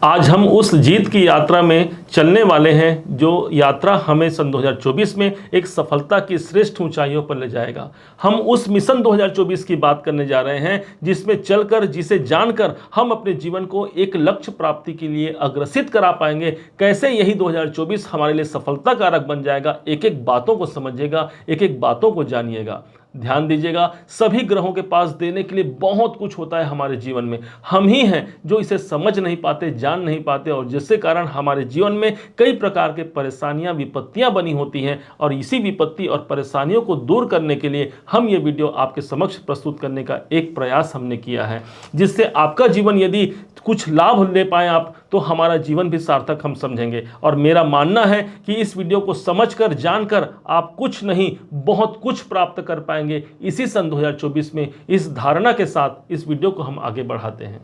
आज हम उस जीत की यात्रा में चलने वाले हैं जो यात्रा हमें सन 2024 में एक सफलता की श्रेष्ठ ऊंचाइयों पर ले जाएगा। हम उस मिशन 2024 की बात करने जा रहे हैं जिसमें चलकर, जिसे जानकर हम अपने जीवन को एक लक्ष्य प्राप्ति के लिए अग्रसित करा पाएंगे। कैसे यही 2024 हमारे लिए सफलता कारक बन जाएगा, एक एक बातों को समझिएगा, एक एक बातों को जानिएगा। ध्यान दीजिएगा, सभी ग्रहों के पास देने के लिए बहुत कुछ होता है हमारे जीवन में। हम ही हैं जो इसे समझ नहीं पाते, जान नहीं पाते, और जिसके कारण हमारे जीवन में कई प्रकार के परेशानियां, विपत्तियां बनी होती हैं। और इसी विपत्ति और परेशानियों को दूर करने के लिए हम ये वीडियो आपके समक्ष प्रस्तुत करने का एक प्रयास हमने किया है, जिससे आपका जीवन यदि कुछ लाभ ले पाए आप, तो हमारा जीवन भी सार्थक हम समझेंगे। और मेरा मानना है कि इस वीडियो को समझकर, जानकर आप कुछ नहीं बहुत कुछ प्राप्त कर पाएंगे। इसी सन 2024 में इस धारणा के साथ इस वीडियो को हम आगे बढ़ाते हैं।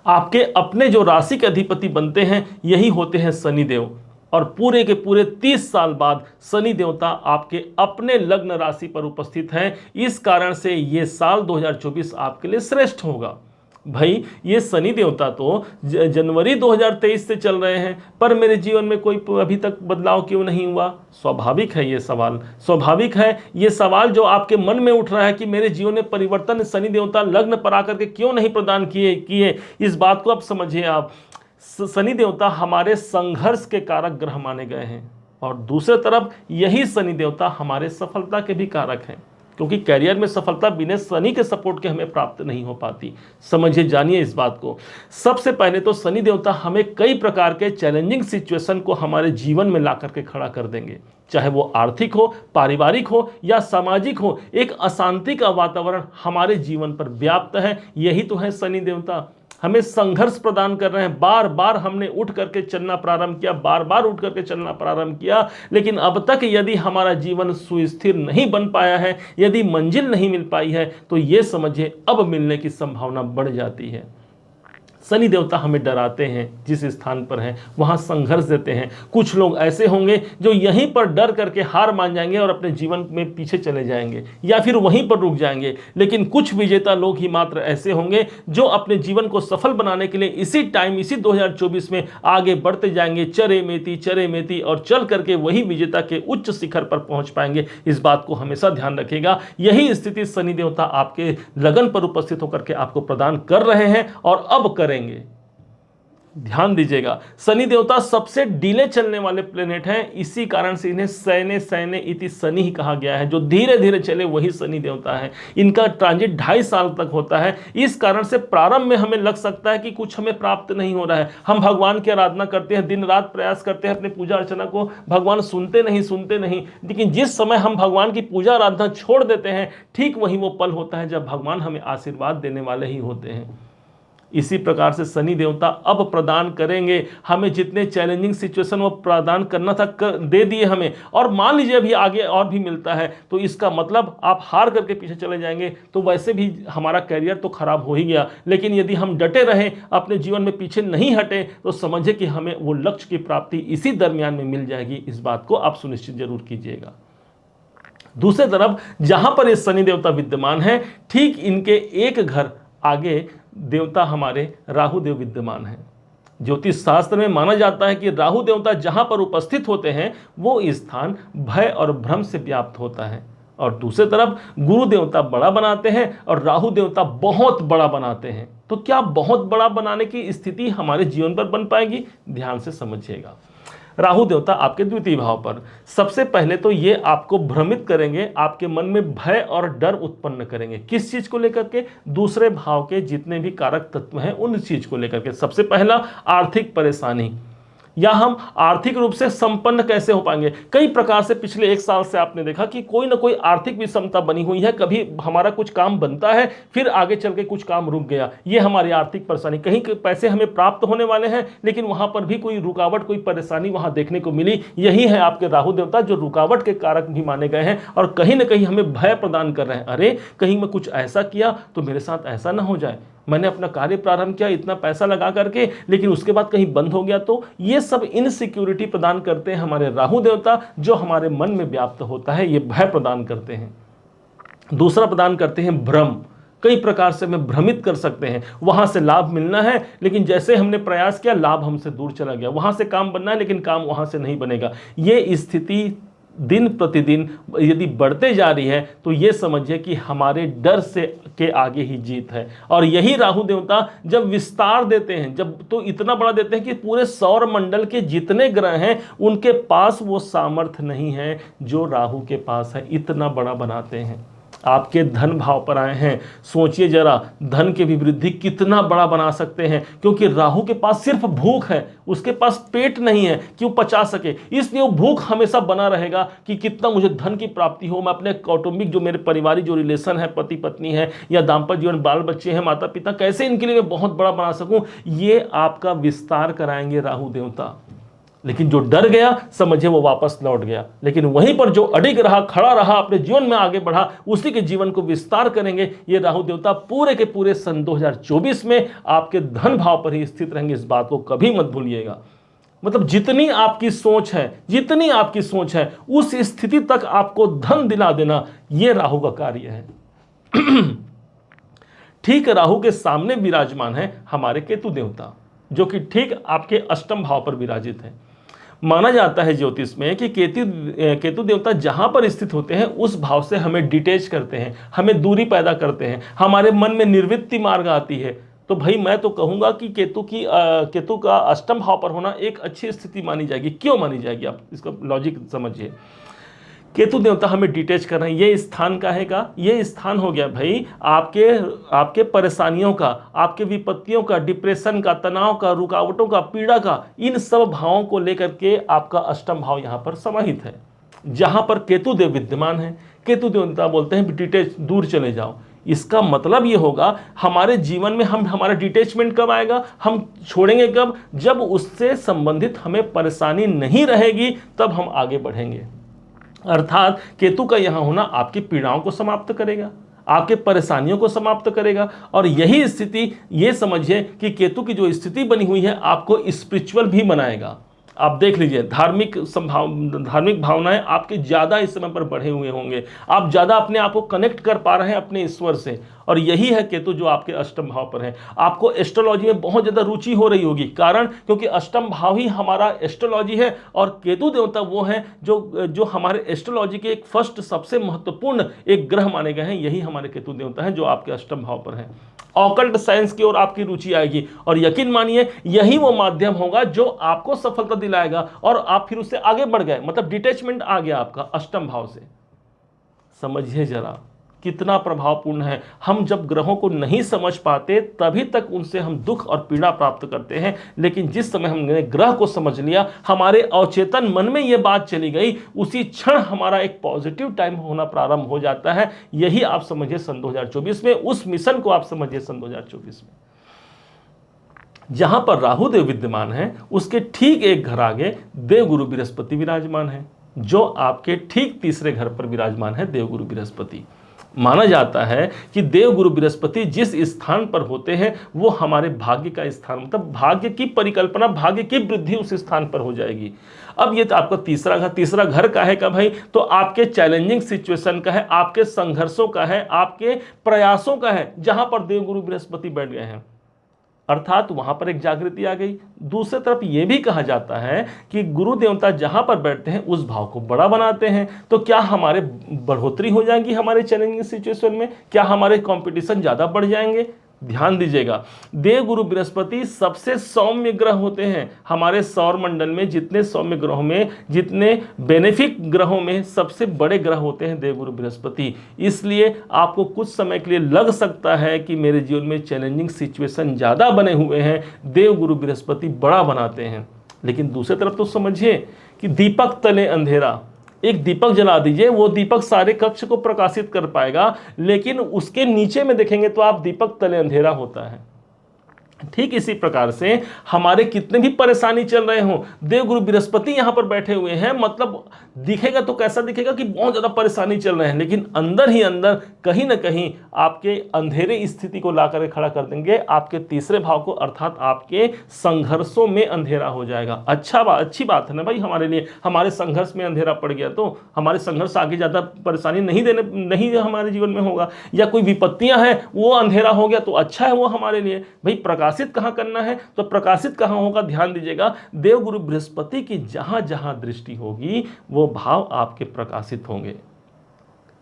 आपके अपने जो राशि के अधिपति बनते हैं यही होते हैं शनिदेव, और पूरे के पूरे 30 साल बाद शनि देवता आपके अपने लग्न राशि पर उपस्थित हैं। इस कारण से ये साल 2024 आपके लिए श्रेष्ठ होगा। भाई, ये शनि देवता तो जनवरी 2023 से चल रहे हैं, पर मेरे जीवन में कोई अभी तक बदलाव क्यों नहीं हुआ? स्वाभाविक है ये सवाल, स्वाभाविक है ये सवाल जो आपके मन में उठ रहा है कि मेरे जीवन में परिवर्तन शनि देवता लग्न पर आकर के क्यों नहीं प्रदान किए। इस बात को आप समझिए। आप शनि देवता हमारे संघर्ष के कारक ग्रह माने गए हैं, और दूसरी तरफ यही शनि देवता हमारे सफलता के भी कारक हैं, क्योंकि कैरियर में सफलता बिना शनि के सपोर्ट के हमें प्राप्त नहीं हो पाती। समझिए, जानिए इस बात को। सबसे पहले तो शनि देवता हमें कई प्रकार के चैलेंजिंग सिचुएशन को हमारे जीवन में ला करके खड़ा कर देंगे, चाहे वो आर्थिक हो, पारिवारिक हो या सामाजिक हो। एक अशांति का वातावरण हमारे जीवन पर व्याप्त है, यही तो है शनि देवता। हमें संघर्ष प्रदान कर रहे हैं। बार बार हमने उठ करके चलना प्रारंभ किया, बार बार उठ करके चलना प्रारंभ किया, लेकिन अब तक यदि हमारा जीवन सुस्थिर नहीं बन पाया है, यदि मंजिल नहीं मिल पाई है, तो ये समझिए अब मिलने की संभावना बढ़ जाती है। शनि देवता हमें डराते हैं, जिस स्थान पर हैं वहाँ संघर्ष देते हैं। कुछ लोग ऐसे होंगे जो यहीं पर डर करके हार मान जाएंगे और अपने जीवन में पीछे चले जाएंगे या फिर वहीं पर रुक जाएंगे, लेकिन कुछ विजेता लोग ही मात्र ऐसे होंगे जो अपने जीवन को सफल बनाने के लिए इसी टाइम, इसी 2024 में आगे बढ़ते जाएंगे, चरे मेती, और चल करके वही विजेता के उच्च शिखर पर पहुंच पाएंगे। इस बात को हमेशा ध्यान रखिएगा। यही स्थिति शनि देवता आपके लगन पर उपस्थित होकर के आपको प्रदान कर रहे हैं और अब करेंगे। ध्यान दीजिएगा, शनि देवता सबसे डीले चलने वाले प्लेनेट हैं, इसी कारण से इन्हें सैने इति शनि ही कहा गया है। जो धीरे धीरे चले वही शनि देवता है। इनका ट्रांजिट 2.5 साल तक होता है। इस कारण से प्रारंभ में हमें लग सकता है कि कुछ हमें प्राप्त नहीं हो रहा है। हम भगवान की आराधना करते हैं, दिन रात प्रयास करते हैं अपनी पूजा अर्चना को, भगवान सुनते नहीं। लेकिन जिस समय हम भगवान की पूजा आराधना छोड़ देते हैं, ठीक वही वो पल होता है जब भगवान हमें आशीर्वाद देने वाले ही होते हैं। इसी प्रकार से शनि देवता अब प्रदान करेंगे हमें। जितने चैलेंजिंग सिचुएशन वो प्रदान करना था दे दिए हमें, और मान लीजिए अभी आगे और भी मिलता है, तो इसका मतलब आप हार करके पीछे चले जाएंगे, तो वैसे भी हमारा कैरियर तो खराब हो ही गया। लेकिन यदि हम डटे रहें, अपने जीवन में पीछे नहीं हटे, तो समझे कि हमें वो लक्ष्य की प्राप्ति इसी दरमियान में मिल जाएगी। इस बात को आप सुनिश्चित जरूर कीजिएगा। दूसरी तरफ जहां पर ये शनि देवता विद्यमान है, ठीक इनके एक घर आगे देवता हमारे राहु देव विद्यमान हैं। ज्योतिष शास्त्र में माना जाता है कि राहु देवता जहां पर उपस्थित होते हैं वो स्थान भय और भ्रम से व्याप्त होता है। और दूसरी तरफ गुरु देवता बड़ा बनाते हैं और राहु देवता बहुत बड़ा बनाते हैं। तो क्या बहुत बड़ा बनाने की स्थिति हमारे जीवन पर बन पाएगी? ध्यान से समझिएगा। राहु देवता आपके द्वितीय भाव पर, सबसे पहले तो ये आपको भ्रमित करेंगे, आपके मन में भय और डर उत्पन्न करेंगे। किस चीज को लेकर के? दूसरे भाव के जितने भी कारक तत्व हैं उन चीज को लेकर के। सबसे पहला, आर्थिक परेशानी, या हम आर्थिक रूप से संपन्न कैसे हो पाएंगे। कई प्रकार से पिछले 1 साल से आपने देखा कि कोई ना कोई आर्थिक विषमता बनी हुई है। कभी हमारा कुछ काम बनता है, फिर आगे चल के कुछ काम रुक गया, ये हमारी आर्थिक परेशानी। कहीं पैसे हमें प्राप्त होने वाले हैं, लेकिन वहां पर भी कोई रुकावट, कोई परेशानी वहां देखने को मिली। यही है आपके राहु देवता, जो रुकावट के कारक भी माने गए हैं और कहीं ना कहीं हमें भय प्रदान कर रहे हैं। अरे, कहीं मैं कुछ ऐसा किया तो मेरे साथ ऐसा ना हो जाए। मैंने अपना कार्य प्रारंभ किया इतना पैसा लगा करके, लेकिन उसके बाद कहीं बंद हो गया तो। ये सब इनसिक्योरिटी प्रदान करते हैं हमारे राहु देवता, जो हमारे मन में व्याप्त होता है। ये भय प्रदान करते हैं। दूसरा प्रदान करते हैं भ्रम। कई प्रकार से हमें भ्रमित कर सकते हैं। वहां से लाभ मिलना है, लेकिन जैसे हमने प्रयास किया लाभ हमसे दूर चला गया। वहां से काम बनना है, लेकिन काम वहां से नहीं बनेगा। ये स्थिति दिन प्रतिदिन यदि बढ़ते जा रही है तो ये समझिए कि हमारे डर से के आगे ही जीत है। और यही राहु देवता जब विस्तार देते हैं, जब तो इतना बड़ा देते हैं कि पूरे सौर मंडल के जितने ग्रह हैं उनके पास वो सामर्थ्य नहीं है जो राहु के पास है। इतना बड़ा बनाते हैं। आपके धन भाव पर आए हैं, सोचिए जरा, धन की भी वृद्धि कितना बड़ा बना सकते हैं, क्योंकि राहु के पास सिर्फ भूख है, उसके पास पेट नहीं है कि वो पचा सके। इसलिए वो भूख हमेशा बना रहेगा कि कितना मुझे धन की प्राप्ति हो, मैं अपने कौटुंबिक जो मेरे पारिवारिक जो रिलेशन है, पति पत्नी है या दाम्पत्य जीवन, बाल बच्चे हैं, माता पिता, कैसे इनके लिए मैं बहुत बड़ा बना सकूं। ये आपका विस्तार कराएंगे राहु देवता। लेकिन जो डर गया समझिए वो वापस लौट गया, लेकिन वहीं पर जो अडिग रहा, खड़ा रहा, अपने जीवन में आगे बढ़ा, उसी के जीवन को विस्तार करेंगे ये राहु देवता। पूरे के पूरे सन 2024 में आपके धन भाव पर ही स्थित रहेंगे। इस बात को कभी मत भूलिएगा। मतलब जितनी आपकी सोच है, जितनी आपकी सोच है, उस स्थिति तक आपको धन दिला देना ये राहु का कार्य है। ठीक राहु के सामने विराजमान है हमारे केतु देवता, जो कि ठीक आपके अष्टम भाव पर विराजित है। माना जाता है ज्योतिष में कि केतु देवता जहां पर स्थित होते हैं उस भाव से हमें डिटेच करते हैं, हमें दूरी पैदा करते हैं, हमारे मन में निर्वृत्ति मार्ग आती है। तो भाई मैं तो कहूंगा कि केतु का अष्टम भाव पर होना एक अच्छी स्थिति मानी जाएगी। क्यों मानी जाएगी, आप इसका लॉजिक समझिए। केतु देवता हमें डिटेच कर रहे हैं। ये स्थान का है का, ये स्थान हो गया भाई आपके परेशानियों का, आपके विपत्तियों का, डिप्रेशन का, तनाव का, रुकावटों का, पीड़ा का, इन सब भावों को लेकर के आपका अष्टम भाव यहां पर समाहित है, जहां पर केतु देव विद्यमान है। केतु देवता बोलते हैं डिटेच, दूर चले जाओ। इसका मतलब ये होगा हमारे जीवन में हमारा डिटेचमेंट कब आएगा, हम छोड़ेंगे कब, जब उससे संबंधित हमें परेशानी नहीं रहेगी, तब हम आगे बढ़ेंगे। अर्थात केतु का यहां होना आपकी पीड़ाओं को समाप्त करेगा, आपके परेशानियों को समाप्त करेगा। और यही स्थिति, ये समझिए कि केतु की जो स्थिति बनी हुई है आपको स्पिरिचुअल भी बनाएगा। आप देख लीजिए, धार्मिक भावनाएं आपके ज़्यादा इस समय पर बढ़े हुए होंगे, आप ज़्यादा अपने आप को कनेक्ट कर पा रहे हैं अपने ईश्वर से। और यही है केतु जो आपके अष्टम भाव पर है। आपको एस्ट्रोलॉजी में बहुत ज़्यादा रुचि हो रही होगी, कारण क्योंकि अष्टम भाव ही हमारा एस्ट्रोलॉजी है, और केतु देवता वो हैं जो हमारे एस्ट्रोलॉजी के एक फर्स्ट सबसे महत्वपूर्ण एक ग्रह माने गए हैं। यही हमारे केतु देवता हैं जो आपके अष्टम भाव पर हैं। ऑकल्ट साइंस की ओर आपकी रुचि आएगी, और यकीन मानिए यही वो माध्यम होगा जो आपको सफलता दिलाएगा, और आप फिर उससे आगे बढ़ गए, मतलब डिटैचमेंट आ गया आपका अष्टम भाव से। समझिए जरा कितना प्रभावपूर्ण है। हम जब ग्रहों को नहीं समझ पाते तभी तक उनसे हम दुख और पीड़ा प्राप्त करते हैं, लेकिन जिस समय हमने ग्रह को समझ लिया, हमारे अवचेतन मन में यह बात चली गई, उसी क्षण हमारा एक पॉजिटिव टाइम होना प्रारंभ हो जाता है। यही आप समझिए सन 2024 में, उस मिशन को आप समझिए सन 2024 में। जहां पर राहु देव विद्यमान है उसके ठीक एक घर आगे देवगुरु बृहस्पति विराजमान है, जो आपके ठीक तीसरे घर पर विराजमान है देवगुरु बृहस्पति। माना जाता है कि देवगुरु बृहस्पति जिस स्थान पर होते हैं वो हमारे भाग्य का स्थान, मतलब भाग्य की परिकल्पना, भाग्य की वृद्धि उस स्थान पर हो जाएगी। अब ये तो आपका तीसरा घर का है का भाई, तो आपके चैलेंजिंग सिचुएशन का है, आपके संघर्षों का है, आपके प्रयासों का है, जहां पर देवगुरु बृहस्पति बैठ गए हैं, अर्थात वहां पर एक जागृति आ गई। दूसरी तरफ यह भी कहा जाता है कि गुरु देवता जहां पर बैठते हैं उस भाव को बड़ा बनाते हैं। तो क्या हमारे बढ़ोतरी हो जाएगी हमारे चैलेंजिंग सिचुएशन में, क्या हमारे कंपटीशन ज्यादा बढ़ जाएंगे? ध्यान दीजिएगा, देवगुरु बृहस्पति सबसे सौम्य ग्रह होते हैं। हमारे सौर मंडल में जितने सौम्य ग्रहों में, जितने बेनिफिक ग्रहों में सबसे बड़े ग्रह होते हैं देवगुरु बृहस्पति। इसलिए आपको कुछ समय के लिए लग सकता है कि मेरे जीवन में चैलेंजिंग सिचुएशन ज़्यादा बने हुए हैं, देवगुरु बृहस्पति बड़ा बनाते हैं। लेकिन दूसरी तरफ तो समझिए कि दीपक तले अंधेरा, एक दीपक जला दीजिए, वो दीपक सारे कक्ष को प्रकाशित कर पाएगा, लेकिन उसके नीचे में देखेंगे तो आप दीपक तले अंधेरा होता है। ठीक इसी प्रकार से हमारे कितने भी परेशानी चल रहे हो, देवगुरु बृहस्पति यहां पर बैठे हुए हैं, मतलब दिखेगा तो कैसा दिखेगा कि बहुत ज्यादा परेशानी चल रहे हैं, लेकिन अंदर ही अंदर कहीं ना कहीं आपके अंधेरे स्थिति को ला करके खड़ा कर देंगे, आपके तीसरे भाव को, अर्थात आपके संघर्षों में अंधेरा हो जाएगा। अच्छी बात है ना भाई, हमारे लिए हमारे संघर्ष में अंधेरा पड़ गया तो हमारे संघर्ष आगे ज्यादा परेशानी नहीं हमारे जीवन में होगा, या कोई विपत्तियां हैं वो अंधेरा हो गया तो अच्छा है वो हमारे लिए। भाई प्रकाशित कहां करना है, तो प्रकाशित कहां होगा, ध्यान दीजिएगा, देवगुरु बृहस्पति की जहां जहां दृष्टि होगी वो भाव आपके प्रकाशित होंगे।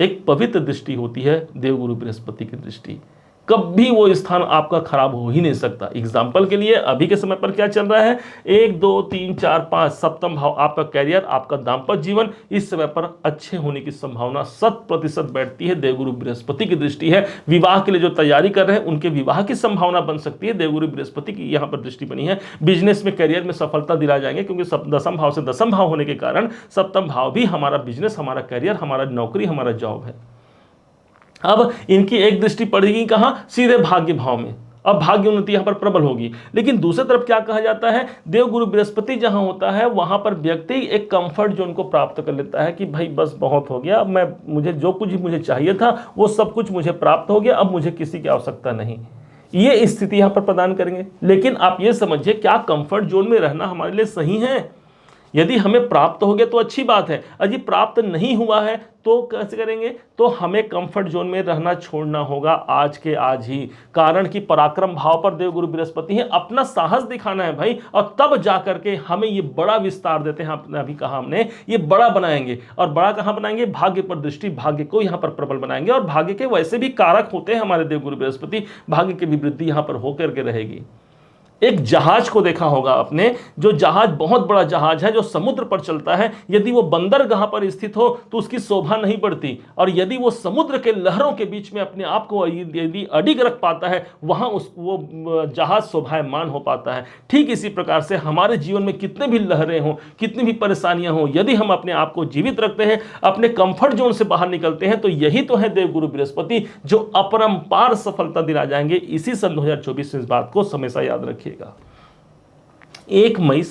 एक पवित्र दृष्टि होती है देवगुरु बृहस्पति की दृष्टि, कभी वो स्थान आपका खराब हो ही नहीं सकता। एग्जाम्पल के लिए अभी के समय पर क्या चल रहा है, 1 2 3 4 5 सप्तम भाव आपका कैरियर, आपका दाम्पत्य जीवन, इस समय पर अच्छे होने की संभावना 100% बैठती है, देवगुरु बृहस्पति की दृष्टि है। विवाह के लिए जो तैयारी कर रहे हैं उनके विवाह की संभावना बन सकती है, देवगुरु बृहस्पति की यहाँ पर दृष्टि बनी है। बिजनेस में, कैरियर में सफलता दिला जाएंगे, क्योंकि दसम भाव से दसम भाव होने के कारण सप्तम भाव भी हमारा बिजनेस, हमारा कैरियर, हमारा नौकरी, हमारा जॉब है। अब इनकी एक दृष्टि पड़ेगी कहां, सीधे भाग्य भाव में, अब भाग्य उन्नति यहां पर प्रबल होगी। लेकिन दूसरी तरफ क्या कहा जाता है, देवगुरु बृहस्पति जहां होता है वहां पर व्यक्ति एक कंफर्ट जोन को प्राप्त कर लेता है कि भाई बस बहुत हो गया, अब मुझे जो कुछ मुझे चाहिए था वो सब कुछ मुझे प्राप्त हो गया, अब मुझे किसी की आवश्यकता नहीं, ये स्थिति यहां पर प्रदान करेंगे। लेकिन आप ये समझिए, क्या कंफर्ट जोन में रहना हमारे लिए सही है? यदि हमें प्राप्त हो गया तो अच्छी बात है, यदि प्राप्त नहीं हुआ है तो कैसे करेंगे, तो हमें कंफर्ट जोन में रहना छोड़ना होगा आज के आज ही। कारण कि पराक्रम भाव पर देवगुरु बृहस्पति है, अपना साहस दिखाना है भाई, और तब जाकर के हमें ये बड़ा विस्तार देते हैं, अभी कहा हमने ये बड़ा बनाएंगे। और बड़ा कहां बनाएंगे, भाग्य पर दृष्टि, भाग्य को यहां पर प्रबल बनाएंगे। और भाग्य के वैसे भी कारक होते हैं हमारे देवगुरु बृहस्पति, भाग्य की भी वृद्धि यहां पर होकर के रहेगी। एक जहाज को देखा होगा आपने, जो जहाज बहुत बड़ा जहाज है जो समुद्र पर चलता है, यदि वो बंदरगाह पर स्थित हो तो उसकी शोभा नहीं बढ़ती, और यदि वो समुद्र के लहरों के बीच में अपने आप को यदि अडिग रख पाता है, वहां वो जहाज शोभायमान हो पाता है। ठीक इसी प्रकार से हमारे जीवन में कितने भी लहरें हों, कितनी भी परेशानियां हों, यदि हम अपने आप को जीवित रखते हैं, अपने कंफर्ट जोन से बाहर निकलते हैं, तो यही तो है देवगुरु बृहस्पति जो अपरंपार सफलता दिला जाएंगे। इसी सन 2024 में इस बात को हमेशा याद रखिए। 1 मई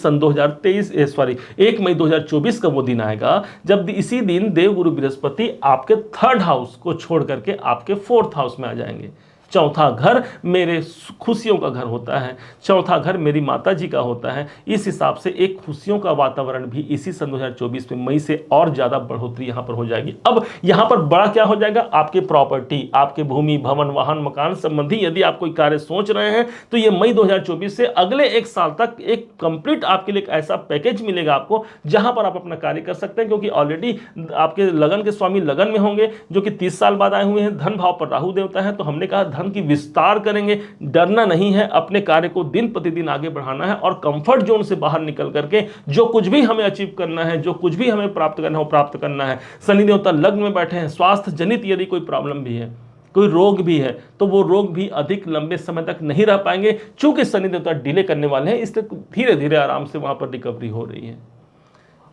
2024 का वो दिन आएगा जब इसी दिन देवगुरु बृहस्पति आपके 3rd हाउस को छोड़ करके आपके 4th हाउस में आ जाएंगे। चौथा घर मेरे खुशियों का घर होता है, चौथा घर मेरी माता जी का होता है। इस हिसाब से एक खुशियों का वातावरण भी इसी सन 2024 में मई से और ज्यादा बढ़ोतरी यहां पर हो जाएगी। अब यहां पर बड़ा क्या हो जाएगा, आपके प्रॉपर्टी, आपके भूमि, भवन, वाहन, मकान संबंधी यदि आप कोई कार्य सोच रहे हैं तो ये मई 2024 से अगले 1 साल तक एक कंप्लीट आपके लिए एक ऐसा पैकेज मिलेगा आपको, जहां पर आप अपना कार्य कर सकते हैं। क्योंकि ऑलरेडी आपके लगन के स्वामी लगन में होंगे, जो कि 30 साल बाद आए हुए हैं। धन भाव पर राहु देवता है, तो हमने कहा धन की विस्तार करेंगे, डरना नहीं है, अपने कार्य को दिन प्रतिदिन आगे बढ़ाना है, और कंफर्ट जोन से बाहर निकल करके जो कुछ भी हमें अचीव करना है, जो कुछ भी हमें प्राप्त करना है वो प्राप्त करना है। शनि देवता लग्न में बैठे हैं, स्वास्थ्य जनित यदि कोई प्रॉब्लम भी है, कोई रोग भी है, तो वो रोग भी अधिक लंबे समय तक नहीं रह पाएंगे। चूंकि शनि देवता डिले करने वाले हैं, इसलिए धीरे धीरे आराम से वहां पर रिकवरी हो रही है।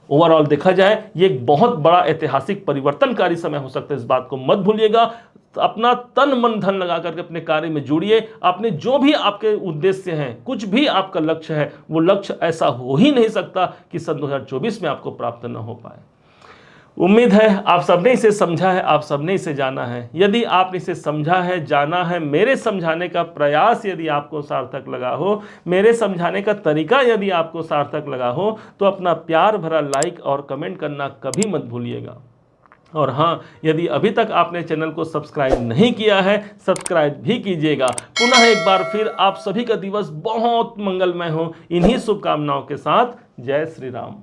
ओवरऑल देखा जाए ये एक बहुत बड़ा ऐतिहासिक परिवर्तनकारी समय हो सकता है, इस बात को मत भूलिएगा। अपना तन मन धन लगा करके अपने कार्य में जुड़िए। आपने जो भी आपके उद्देश्य हैं, कुछ भी आपका लक्ष्य है, वो लक्ष्य ऐसा हो ही नहीं सकता कि सन 2024 में आपको प्राप्त न हो पाए। उम्मीद है आप सबने इसे समझा है, आप सबने इसे जाना है। यदि आपने इसे समझा है, जाना है, मेरे समझाने का प्रयास यदि आपको सार्थक लगा हो, मेरे समझाने का तरीका यदि आपको सार्थक लगा हो, तो अपना प्यार भरा लाइक और कमेंट करना कभी मत भूलिएगा। और हाँ, यदि अभी तक आपने चैनल को सब्सक्राइब नहीं किया है, सब्सक्राइब भी कीजिएगा। पुनः एक बार फिर आप सभी का दिवस बहुत मंगलमय हो, इन्हीं शुभकामनाओं के साथ जय श्री राम।